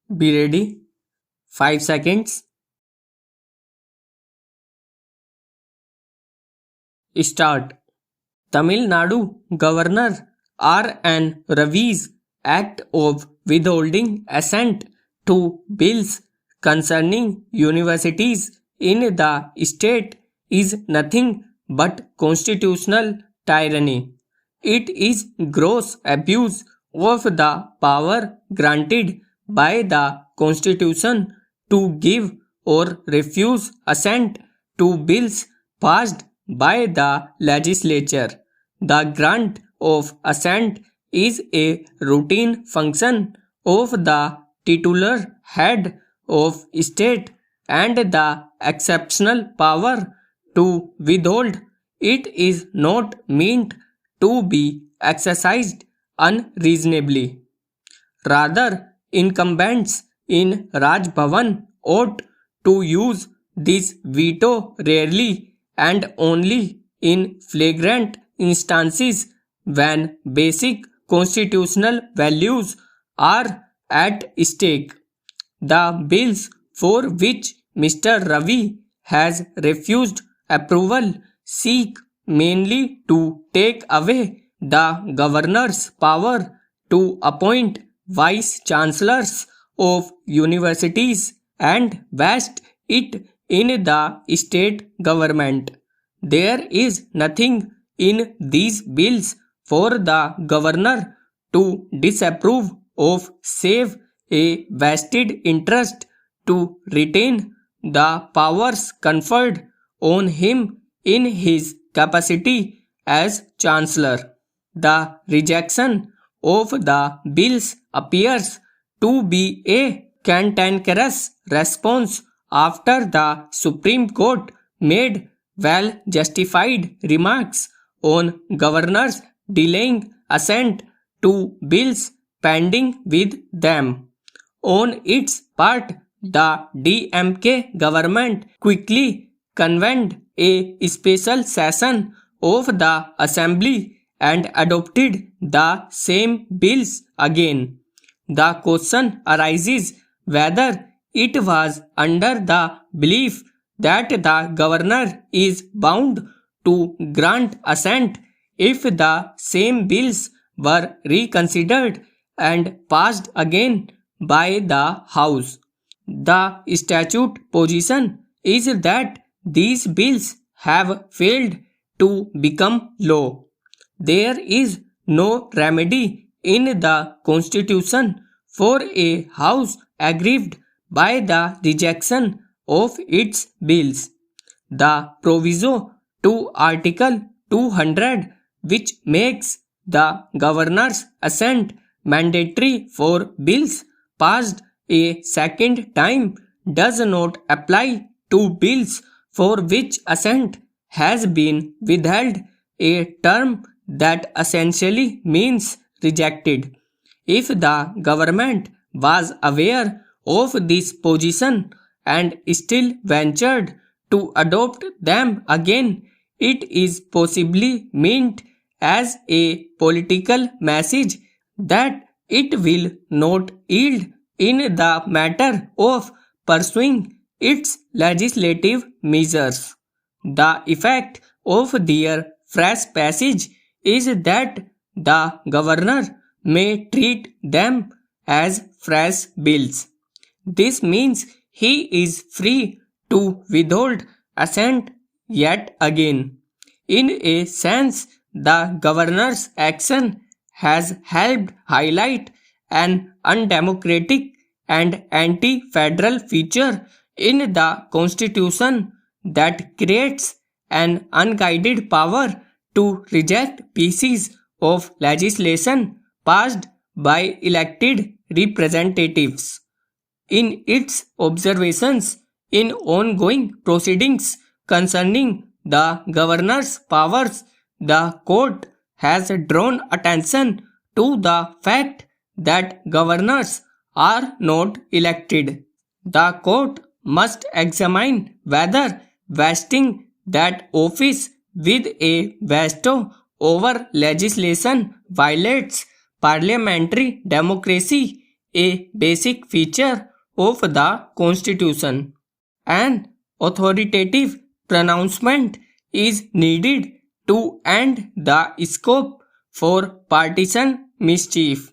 Be ready. 5 seconds. Start. Tamil Nadu Governor R.N. Ravi's act of withholding assent to bills concerning universities in the state is nothing but constitutional tyranny. It is gross abuse of the power granted by the Constitution to give or refuse assent to bills passed by the legislature. The grant of assent is a routine function of the titular head of state, and the exceptional power to withhold it is not meant to be exercised unreasonably. Rather, incumbents in Raj Bhavan ought to use this veto rarely and only in flagrant instances when basic constitutional values are at stake. The bills for which Mr. Ravi has refused approval seek mainly to take away the governor's power to appoint vice chancellors of universities and vest it in the state government. There is nothing in these bills for the governor to disapprove of save a vested interest to retain the powers conferred on him in his capacity as chancellor. The rejection of the bills appears to be a cantankerous response after the Supreme Court made well justified remarks on governors delaying assent to bills pending with them. On its part, the DMK government quickly convened a special session of the assembly and adopted the same bills again. The question arises whether it was under the belief that the governor is bound to grant assent if the same bills were reconsidered and passed again by the House. The statute position is that these bills have failed to become law. There is no remedy in the Constitution for a House aggrieved by the rejection of its bills. The proviso to Article 200, which makes the governor's assent mandatory for bills passed a second time, does not apply to bills for which assent has been withheld, a term that essentially means rejected. If the government was aware of this position and still ventured to adopt them again, it is possibly meant as a political message that it will not yield in the matter of pursuing its legislative measures. The effect of their fresh passage is that the governor may treat them as fresh bills. This means he is free to withhold assent yet again. In a sense, the governor's action has helped highlight an undemocratic and anti-federal feature in the Constitution that creates an unguided power to reject pieces of legislation passed by elected representatives. In its observations in ongoing proceedings concerning the governor's powers, the court has drawn attention to the fact that governors are not elected. The court must examine whether vesting that office with a veto over legislation violates parliamentary democracy a basic feature of the Constitution. An authoritative pronouncement is needed to end the scope for partisan mischief.